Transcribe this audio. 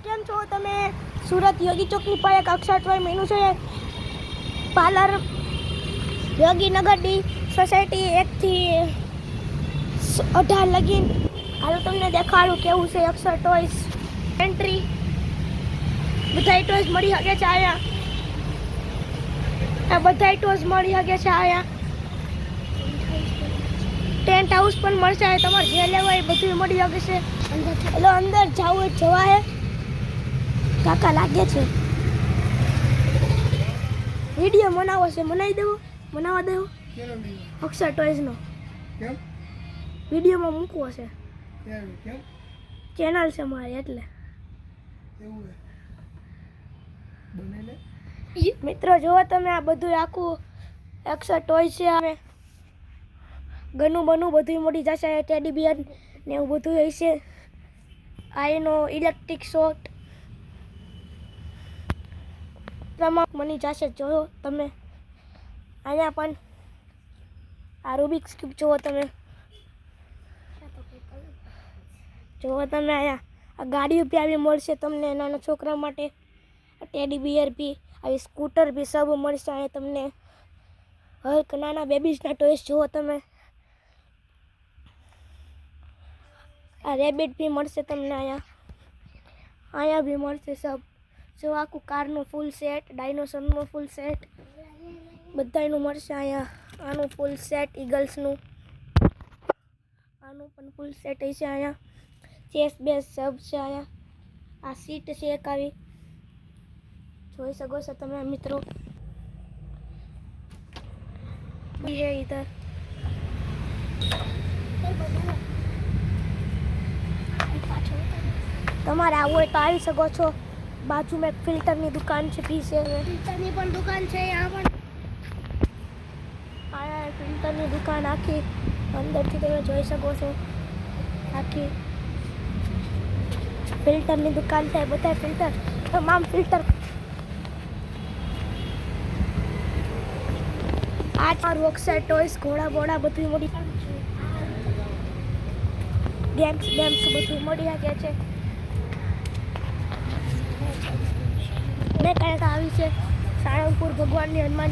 કેમ છો તમે? સુરત યોગી ચોકની પાસે એક અક્ષર ટોય મેનુ છે પાર્લર યોગીનગર ડી સોસાયટી 1 થી 18 લગીન. હાલો તમને દેખાડું કેવું છે અક્ષર ટોયસ. એન્ટ્રી બધા ટોયસ મળી શકે છે અહીંયા. આ બધા ટોયસ મળી શકે છે અહીંયા. ટેન્ટ હાઉસ પણ મળશે, તમારે જે લેવું હોય એ બધું મળી શકે છે. એટલે અંદર જવું જવા હે કાકા લાગે છે. વિડીયો બનાવો છે, બનાવી દેવો, બનાવવા દેવો. અક્ષર ટોયસનો વિડીયોમાં મૂકવો છે. ચેનલ છે મારી એટલે. મિત્રો જોવો તમે, આ બધું આખું અક્ષર ટોય છે. આવે ગનું બનું બધું મળી જશે. ટેડી બિયર ને એવું બધું હશે. આ એનો ઇલેક્ટ્રિક શોટ તમામ મળી જશે. જોયો તમે અહીંયા પણ આ રૂબિક્સ ક્યુબ જોવો તમે. જોવો તમે અહીંયા આ ગાડીઓ બી આવી મળશે તમને નાના છોકરા માટે. ટેડી બિયર બી આવી, સ્કૂટર બી સબ મળશે અહીંયા તમને. હલ્ક નાના બેબીઝના ટોયસ જોવો તમે. આ રેબિટ બી મળશે તમને અહીંયા. અહીંયા બી મળશે સબ. જો આખું કારનું ફૂલ સેટ, ડાયનોસરનું ફૂલ સેટ, બધાયનું મળશે અહીંયા. આનું ફૂલ સેટ ઈગલ્સનું, આનું પણ ફૂલ સેટ છે અહીંયા. ચેસ બેસ સબ છે અહીંયા. આ સીટ છે એક આવી, જોઈ શકો છો તમે મિત્રો. ये इधर તમારે આવું હોય તો આવી શકો છો. બાજુમાં એક ફિલ્ટરની દુકાન છે, પી છે. ફિલ્ટરની પણ દુકાન છે यहाँ પણ. આ ફિલ્ટરની દુકાન આખી અંદરથી તમે જોઈ શકો છો. આખી ફિલ્ટરની દુકાન છે. બધા ફિલ્ટર, તમામ ફિલ્ટર. આ રોક્સર ટોયસ, ઘોડા બોડા બધું મળી, ગેમ્સ બેમ્સ બધું મળી શકે છે. ને કંઈક આવી છે સાળંગપુર ભગવાનની હનુમાન